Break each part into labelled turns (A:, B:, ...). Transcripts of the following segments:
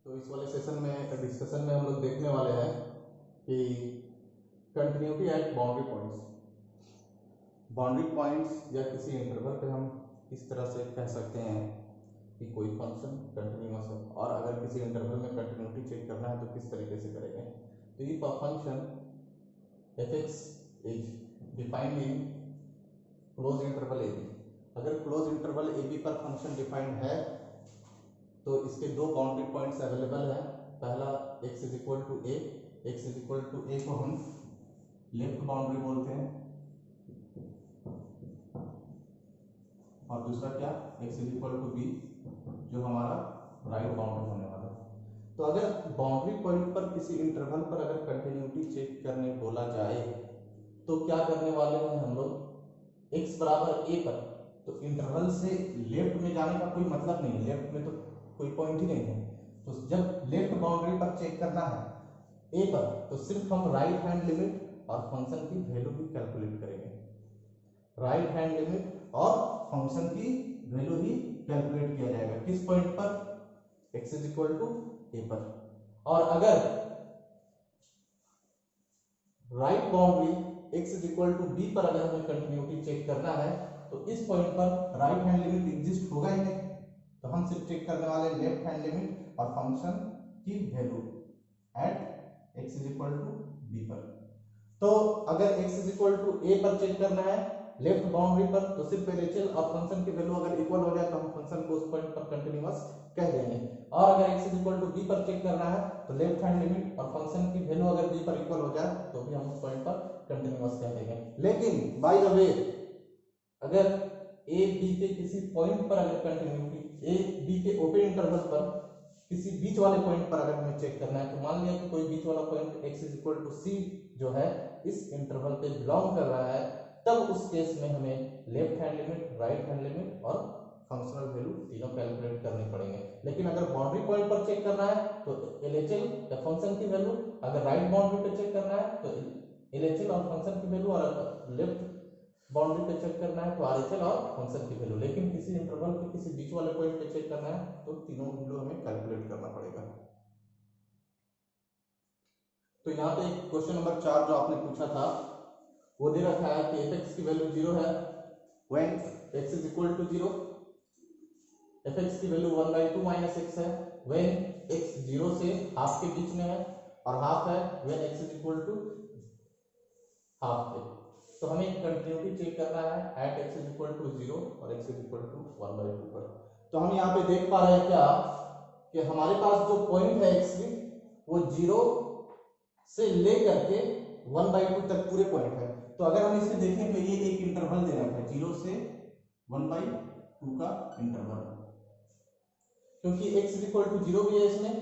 A: तो इस वाले सेशन में डिस्कशन में हम लोग देखने वाले हैं कि कंटिन्यूटी एट बाउंड्री पॉइंट्स या किसी इंटरवल पे हम किस तरह से कह सकते हैं कि कोई फंक्शन कंटिन्यूअस है, और अगर किसी इंटरवल में कंटिन्यूटी चेक करना है तो किस तरीके से करेंगे। तो ये function f(x) is defined in close interval a b. अगर क्लोज इंटरवल ए बी पर फंक्शन डिफाइंड है तो इसके दो बाउंड्री पॉइंट्स अवेलेबल हैं। पहला x is equal to A, x is equal to A को हम लेफ्ट बाउंड्री बोलते हैं, और दूसरा क्या x is equal to b जो हमारा राइट बाउंड्री होने वाला है। तो अगर बाउंड्री पॉइंट पर किसी इंटरवल पर अगर कंटिन्यूटी चेक करने बोला जाए तो क्या करने वाले हैं हम लोग, x बराबर a पर, तो इंटरवल से लेफ्ट में जाने का कोई मतलब नहीं है, लेफ्ट में तो कोई पॉइंट ही नहीं है। तो जब लेफ्ट बाउंड्री पर चेक करना है ए पर, तो सिर्फ हम राइट हैंड लिमिट और फंक्शन की वैल्यू भी कैलकुलेट करेंगे। राइट हैंड लिमिट और फंक्शन की वैल्यू ही कैलकुलेट किया जाएगा किस पॉइंट पर, x is equal to a पर। और अगर right boundary x is equal to b पर अगर हमें कंटिन्यूटी चेक करना है तो इस पॉइंट पर राइट हैंड लिमिट एग्जिस्ट होगा ही नहीं, तो हम सिर्फ चेक करने वाले लेफ्ट हैंड लिमिट और फंक्शन की value at x is equal to b पर। तो अगर x is equal to a पर चेक करना है लेफ्ट बाउंड्री पर, तो सिर्फ LHL और फंक्शन की वैल्यू अगर इक्वल हो जाए तो हम फंक्शन को उस पॉइंट पर कंटिन्यूअस कह देंगे। और अगर x is equal to b पर चेक करना है तो लेफ्ट हैंड लिमिट और फंक्शन की वैल्यू अगर b पर इक्वल हो जाए तो भी हम उस पॉइंट पर कंटिन्यूअस कह देंगे। लेकिन बाय द वे अगर a b के किसी पॉइंट पर अगर कंटिन्यूटी a b के ओपन इंटरवल पर किसी बीच वाले पॉइंट पर अगर हमें चेक करना है, तो मान लिया कि कोई बीच वाला point x is equal to c जो है इस इंटरवल पे बिलोंग कर रहा है, तब उस केस में हमें left hand limit, right hand limit और फंक्शनल वैल्यू तीनों कैलकुलेट करने पड़ेंगे। लेकिन अगर बाउंड्री पॉइंट पर चेक करना है तो LHL या फंक्शन की वैल्यू, अगर राइट बाउंड्री पे चेक करना है तो LHL और फंक्शन की वैल्यू, और लेफ्ट बाउंड्री पे चेक करना है तो RHL और फंक्शन की वैल्यू। लेकिन किसी इंटरवल पे किसी बीच वाले पॉइंट पे चेक करना है तो तीनों वैल्यू हमें कैलकुलेट करना पड़ेगा। तो यहाँ पे एक क्वेश्चन नंबर 4 जो आपने पूछा था वो दे रखा है कि fx की वैल्यू 0 है when x is equal to 0, fx की वैल्यू 1/2 माइनस x है when x 0 से हाफ के बीच में है, और हाफ है when x is equal to half के। तो हमें कंटिन्यूटी चेक करना है at x is equal to 0 और x is equal to 1/2 पर। तो हम यहाँ पे देख पा रहे हैं क्या कि हमारे पास जो पॉइंट है x वो 0 से लेकर के 1/2 तक पूरे पॉइंट है। तो अगर हम इसे देखें तो ये एक इंटरवल दे रखा है 0 से 1/2 का इंटरवल, क्योंकि x इज इक्वल टू 0 भी है इसमें,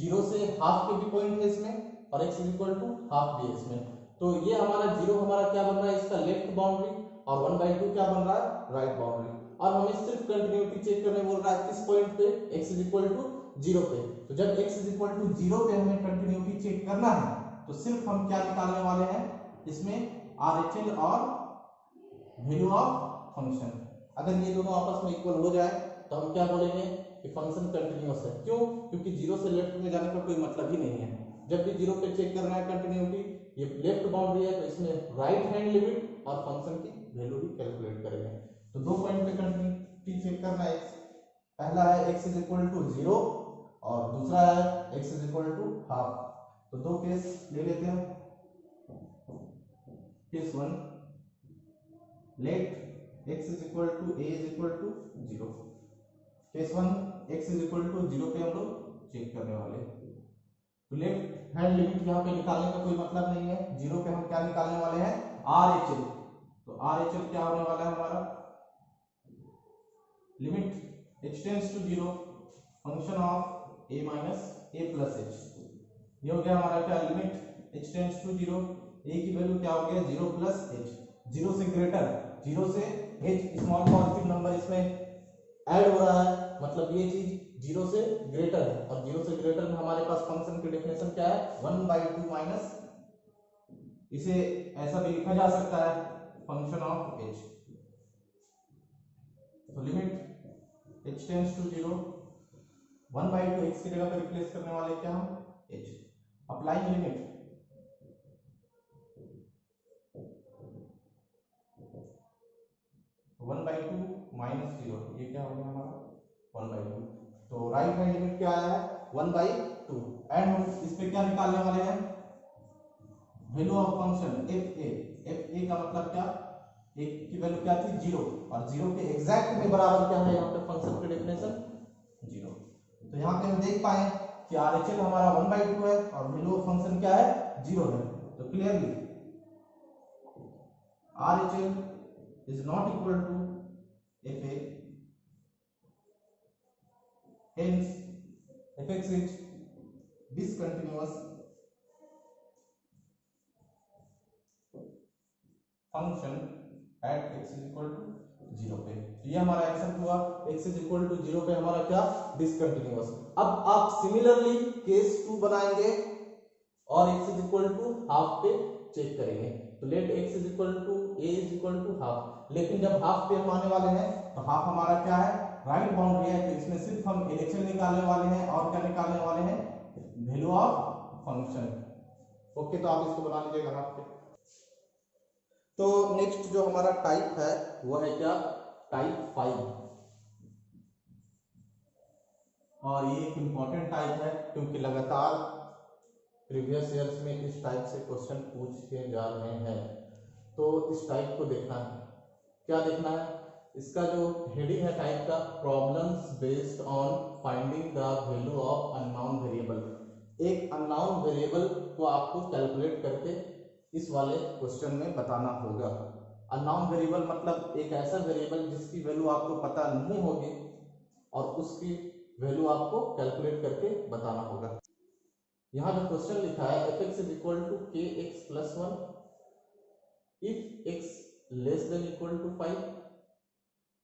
A: 0 से हाफ के भी पॉइंट है इसमें, और x is equal to half भी है इसमें। तो ये हमारा 0 हमारा क्या बन रहा है, इसका लेफ्ट बाउंड्री, और 1/2 क्या बन रहा है, राइट बाउंड्री। और हमें सिर्फ कंटिन्यूटी चेक करने बोल रहा है किस पॉइंट पे, x इज इक्वल टू 0 पे। तो जब x इज इक्वल टू 0 पे हमें कंटिन्यूटी चेक करना है तो सिर्फ हम क्या निकालने वाले हैं इसमें, RHL और वैल्यू ऑफ फंक्शन। अगर ये दोनों आपस में इक्वल हो जाए तो हम क्या बोलेंगे कि फंक्शन कंटिन्यूअस है। क्यों? क्योंकि 0 से लेफ्ट में जाने का कोई मतलब ही नहीं है। जब भी 0 पे चेक करना है कंटिन्यूटी, ये लेफ्ट बाउंड्री है तो इसमें राइट हैंड लिमिट और फंक्शन की वैल्यू भी कैलकुलेट करेंगे। तो दो पॉइंट पे कंटिन्यूटी चेक करना है, पहला है x इज इक्वल टू 0 और दूसरा है x is equal to half. तो दो केस ले लेते हैं। Case 1, let x is equal to a is equal to 0। केस 1 x इज इक्वल टू 0 पे हम लोग चेक करने वाले। तो लेफ्ट हैंड लिमिट यहाँ पे निकालने का कोई मतलब नहीं है, 0 पे हम क्या निकालने वाले हैं, RHL। तो RHL क्या होने वाला है हमारा, limit h tends to 0 function of a minus a plus h। ये हो गया हमारा क्या, limit h tends to 0, a की वैल्यू क्या हो गया 0 प्लस h। 0 से ग्रेटर, 0 से h स्मॉल पॉजिटिव नंबर इसमें ऐड हो रहा है, मतलब ये चीज 0 से ग्रेटर है, और 0 से ग्रेटर में हमारे पास फंक्शन की डेफिनेशन क्या है, 1/2 माइनस, इसे ऐसा भी लिखा जा सकता है फंक्शन ऑफ h। तो limit h tends to 0 1/2 x की जगह पे रिप्लेस करने वाले क्या हम एच। अप्लाई लिमिट 1/2 माइनस 0, ये क्या हो गया हमारा 1/2। तो राइट हैंड लिमिट क्या आया है 1/2 एंड हम इस पे क्या निकालने वाले हैं value of function F A का मतलब क्या एक की वैल्यू क्या थी 0 और 0 के एग्जैक्ट में बराबर क्या है यहाँ पे फंक्शन की डेफिनेशन 0। तो यहाँ पे हम देख पाए कि आरएचएल हमारा 1/2 है और वैल्यू ऑफ फंक्शन क्या है 0 है। तो clearly RHL is not equal to f a, hence fx is discontinuous function at x is equal to 0 पे। तो ये हमारा आंसर हुआ x इज इक्वल टू 0 पे हमारा क्या डिसकंटिन्यूअस। अब आप सिमिलरली केस 2 बनाएंगे और x is equal to half पे चेक करेंगे। तो let x is equal to a is equal to half, लेकिन जब हाफ पे हम आने वाले हैं तो हाफ हमारा क्या है राइट बाउंड्री है, तो इसमें सिर्फ हम एलएचएल निकालने वाले हैं और क्या निकालने वाले हैं वैल्यू ऑफ फंक्शन। ओके, तो आप इसको बना लीजिएगा हाफ पे। तो नेक्स्ट जो हमारा टाइप है वो है क्या टाइप 5, और ये एक इंपॉर्टेंट टाइप है क्योंकि लगातार प्रीवियस ईयर्स में इस टाइप से क्वेश्चन पूछे जा रहे हैं। तो इस टाइप को देखना है, क्या देखना है, इसका जो हेडिंग है टाइप का problems based on finding the value of unknown variable. एक अननोन वेरिएबल को आपको कैलकुलेट करके इस वाले क्वेश्चन में बताना होगा। अननोन वेरिएबल मतलब एक ऐसा वेरिएबल जिसकी वैल्यू आपको पता नहीं होगी और उसकी वैल्यू आपको कैलकुलेट करके बताना होगा। यहाँ जो क्वेश्चन लिखा है fx is equal to kx plus 1 if x less than equal to 5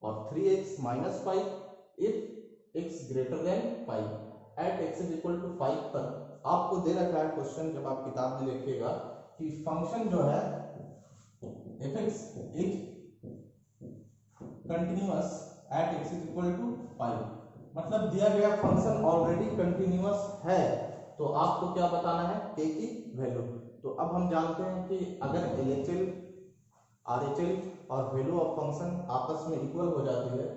A: और 3x minus 5 if x greater than 5 at x is equal to 5 पर आपको दे रखा है क्वेश्चन, जब आप किताब में देखिएगा कि फंक्शन जो है fx is continuous at x is equal to 5, मतलब दिया गया फंक्शन ऑलरेडी कंटिन्यूअस है तो आपको क्या बताना है k की वैल्यू। तो अब हम जानते हैं कि अगर LHL RHL और वैल्यू ऑफ फंक्शन आपस में इक्वल हो जाती है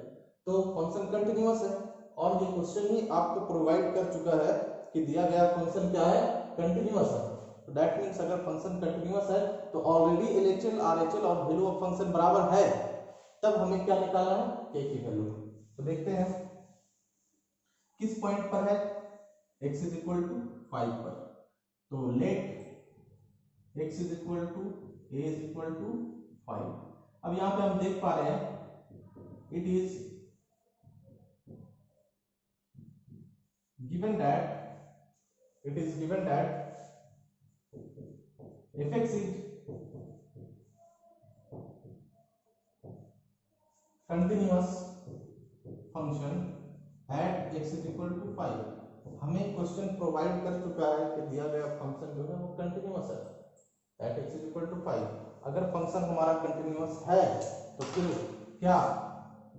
A: तो फंक्शन कंटिन्यूअस है, और ये क्वेश्चन ही आपको प्रोवाइड कर चुका है कि दिया गया फंक्शन क्या है कंटिन्यूअस है। तो दैट मींस अगर फंक्शन कंटिन्यूअस है तो ऑलरेडी LHL RHL और वैल्यू ऑफ फंक्शन बराबर है, तब हमें क्या निकालना है k की वैल्यू। तो देखते हैं किस पॉइंट पर है x इज इक्वल टू 5 पर। तो let x is equal to a is equal to 5। अब यहां पे हम देख पा रहे हैं it is given that fx is continuous function at x is equal to 5। हमें क्वेश्चन प्रोवाइड कर चुका है कि दिया गया फंक्शन जो है वो कंटिन्यूअस है eight x is equal to 5। अगर फंक्शन हमारा कंटिन्यूअस है तो फिर क्या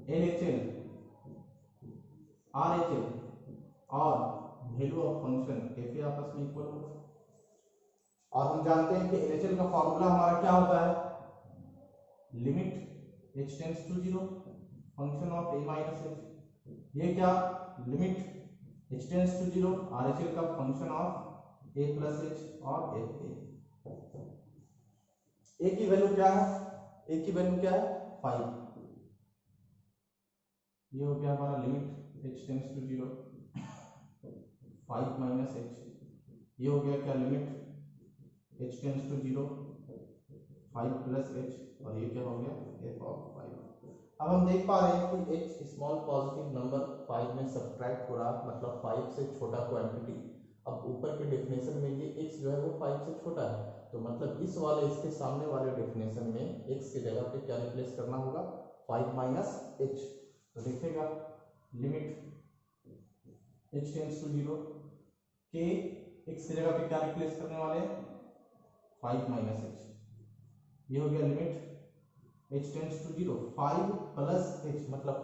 A: LHL RHL और वैल्यू ऑफ फंक्शन fa आपस में इक्वल होगा, और हम जानते हैं कि LHL का फॉर्मूला हमारा क्या होता है limit h tends to 0 function of a minus h। ये क्या limit h tends to 0 RHL का function of a plus h और fa। a की वैल्यू क्या है, a की वैल्यू क्या है 5। ये हो गया हमारा limit h tends to 0 5 minus h। ये हो गया क्या limit h tends to 0 5 plus h, और ये क्या हो गया f ऑफ 5। अब हम देख पा रहे हैं कि h स्मॉल पॉजिटिव नंबर 5 में सब्ट्रैक्ट हो रहा, मतलब 5 से छोटा क्वांटिटी। अब ऊपर के डेफिनेशन में ये x जो है वो 5 से छोटा है, तो मतलब इस वाले इसके सामने वाले डेफिनेशन में x की जगह पे क्या रिप्लेस करना होगा 5 माइनस h। तो देखिएगा लिमिट h टेंड्स टू 0 के x की जगह पे क्या रिप्लेस करने वाले हैं 5 माइनस h। ये हो गया limit h tends to 0 5 plus h, मतलब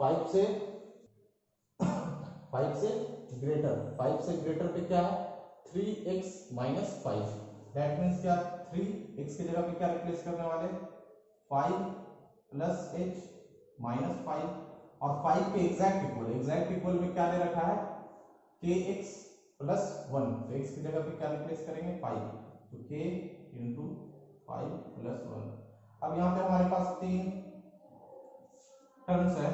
A: 5 से 5 से ग्रेटर पे क्या है 3x माइनस 5। दैट मीन्स क्या 3x की जगह पे क्या रिप्लेस करने वाले 5 प्लस h माइनस 5 और 5 के एग्जैक्ट इक्वल में क्या दे रखा है kx प्लस 1। तो x की जगह पे क्या रिप्लेस करेंगे 5, तो k इंटू 5 प्लस 1। अब यहाँ पे हमारे पास 3 टर्म्स है,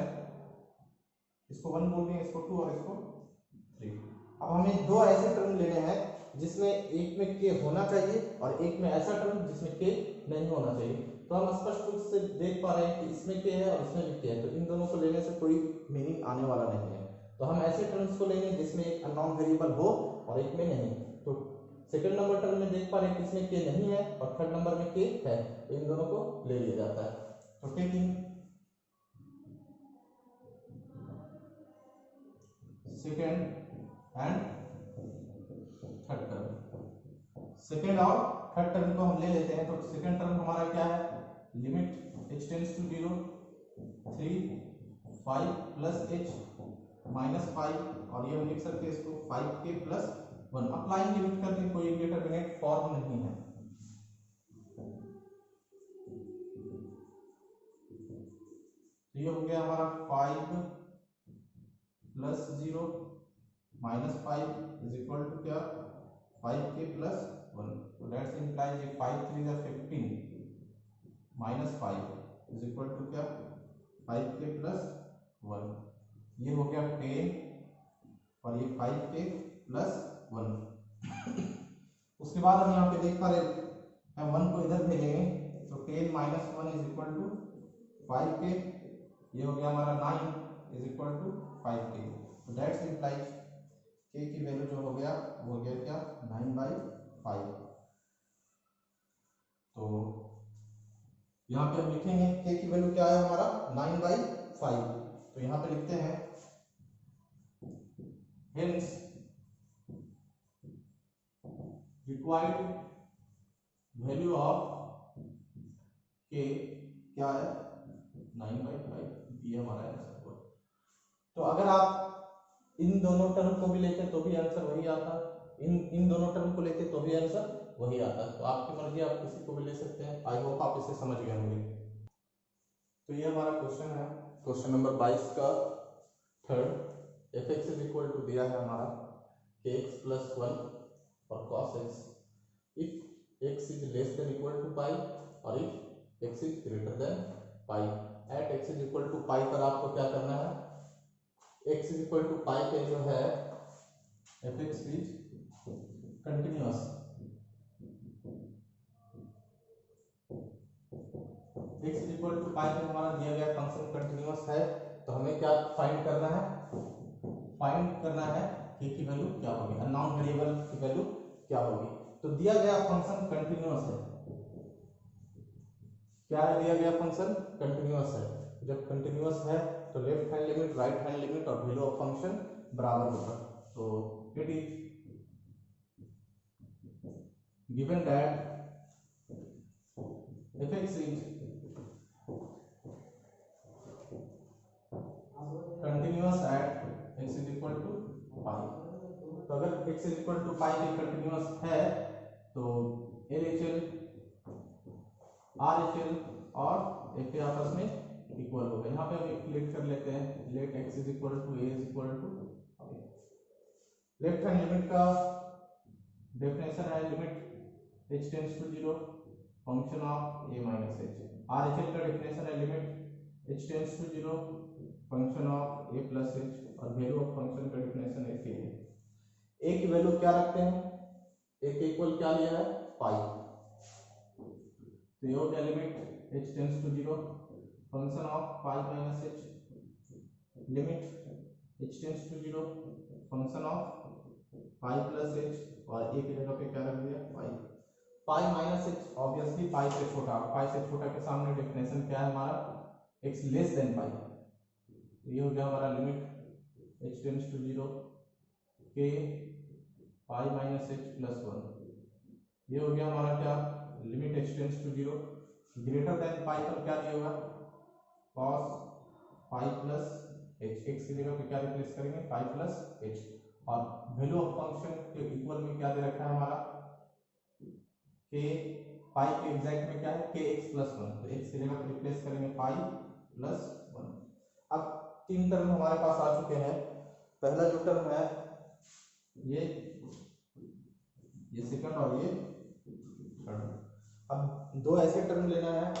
A: इसको 1 बोल देंगे, इसको 2 और इसको 3। अब हमें दो ऐसे टर्म लेने हैं जिसमें एक में k होना चाहिए और एक में ऐसा टर्म जिसमें k नहीं होना चाहिए। तो हम स्पष्ट रूप से देख पा रहे हैं कि इसमें k है और इसमें भी k है, तो इन दोनों को लेने से कोई मीनिंग आने वाला नहीं है। तो हम ऐसे टर्म्स को लेंगे जिसमें एक अननोन वेरिएबल हो और एक में नहीं। तो सेकंड नंबर टर्म में देख पा रहे हैं कि इसमें k नहीं है और थर्ड नंबर में k है, तो इन दोनों को ले लिया जाता है। तो taking second and third term, second और थर्ड टर्म को हम ले लेते हैं। तो सेकंड टर्म हमारा क्या है limit h tends to 0 3 5 plus h minus 5 और ये हम लिख सकते हैं इसको 5k प्लस 1। अप्लाइंग लिमिट करते हैं, कोई इंडिटरमिनेट फॉर्म नहीं है। तो ये हो गया हमारा 5 plus 0 minus 5 is equal to क्या 5k प्लस 1। तो दैट्स इंप्लाइज ये 5 3 जा 15 माइनस 5 इज इक्वल टू क्या 5k प्लस 1। ये हो गया 10 और ये 5k प्लस 1। उसके बाद हम यहाँ पे देख पा रहे हैं 1 को इधर भेजेंगे तो 10 minus 1 is equal to 5k। ये हो गया हमारा 9 इज इक्वल टू 5k। तो दैट्स इंप्लाइज k की वैल्यू जो हो गया वो हो गया क्या 9/5। तो यहाँ पे हम लिखेंगे k की वैल्यू क्या है हमारा 9/5। तो यहाँ पे लिखते हैं hence required value of k क्या है 9/5, ये हमारा आंसर हुआ। तो अगर आप इन दोनों टर्म को भी लेते तो भी आंसर वही आता, इन दोनों टर्म को लेते तो भी आंसर वही आता। तो आपकी मर्जी, आप किसी को भी ले सकते हैं। आई होप आप इसे समझ गए होंगे। तो ये हमारा क्वेश्चन है, क्वेश्चन नंबर 22 का third. fx is equal to दिया है हमारा kx प्लस 1 और cos x if x is less than equal to pi और if x is greater than pi. At x is equal to pi पर आपको क्या करना है x is equal to pi पे जो है fx is continuous, x is equal to pi पे हमारा दिया गया फंक्शन कंटिन्यूअस है। तो हमें क्या फाइंड करना है k की वैल्यू क्या होगी, अननोन वेरिएबल की वैल्यू क्या होगी। तो दिया गया फंक्शन कंटिन्यूअस है, क्या है दिया गया फंक्शन कंटिन्यूअस है। जब कंटिन्यूअस है तो left hand limit right hand limit और वैल्यू ऑफ फंक्शन बराबर होगा। तो it is given that fx is continuous at x is equal to pi. तो अगर x is equal to pi पे कंटिन्यूअस है तो LHL RHL और FA आपस में इक्वल होगा। यहाँ पे हम लेट कर लेते हैं, let x is equal to a is equal to left hand limit का डेफिनेशन है limit h tends to 0 function of a minus h। RHL का डेफिनेशन है limit h tends to 0 function of a plus h और value of function का definition है a। a की value क्या रखते हैं, a के इक्वल क्या लिया है पाई। तो ये हो गया limit h tends to 0 function of pi minus h, limit h tends to 0 function of pi plus h और a की जगह पे क्या रख दिया pi minus h। Obviously pi से छोटा के सामने डेफिनेशन क्या है हमारा x लेस देन पाई। तो ये हो गया हमारा limit h tends to 0 k पाई माइनस h प्लस 1। ये हो गया हमारा क्या limit h tends to 0 greater than pi पर क्या दिया होगा cos pi plus H, X की जगह पे क्या रिप्लेस करेंगे पाई प्लस एच, और वैल्यू ऑफ फंक्शन के इक्वल में क्या दे रखा है हमारा के, पाई के एग्जैक्ट में क्या है के एक्स प्लस वन, तो एक्स की जगह पे रिप्लेस करेंगे पाई प्लस वन। अब तीन टर्म हमारे पास आ चुके हैं। पहला जो टर्म है ये सेकंड और ये थर्ड। अब दो ऐसे टर्म लेना है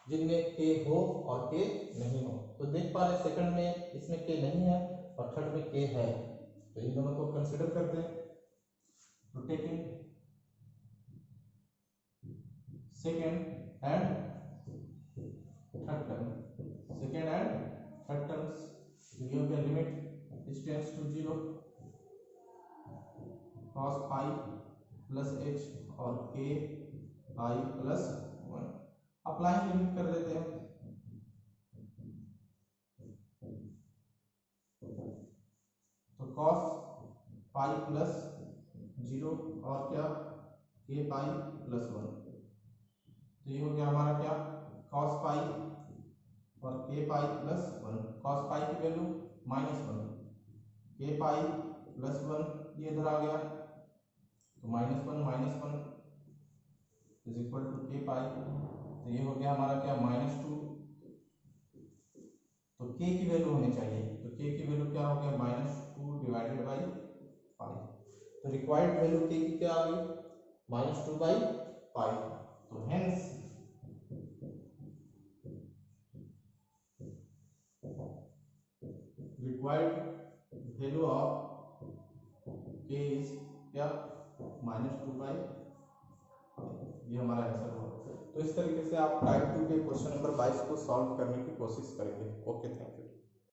A: जिनमें के हो और के नहीं हो। तो देख पा रहे सेकंड में इसमें के नहीं है और थर्ड में के है, तो इन दोनों को कंसिडर करते हैं। तो taking second and third term, second and third terms, ये हो गया लिमिट इज tends to 0 cos pi plus H और k pi plus one. Apply limit कर देते हैं, तो cos पाई प्लस 0 और क्या के पाई प्लस वन, तो ये हो गया हमारा क्या cos पाई और k pi plus one. cos पाई की वैल्यू -1, के पाई प्लस वन ये इधर आ गया, तो -1 इज इक्वल टू के पाई, तो ये हो गया हमारा क्या -2, तो k की वैल्यू होनी चाहिए, तो k की वैल्यू क्या हो गया -2 डिवाइडेड बाई पाई, तो रिक्वायर्ड वैल्यू k की क्या आ गई -2 बाई पाई। तो hence required value of k is क्या -2 बाई, ये हमारा आंसर हुआ। तो इस तरीके से आप टाइप 2 के क्वेश्चन नंबर 22 को सॉल्व करने की कोशिश करेंगे। Okay, thank you.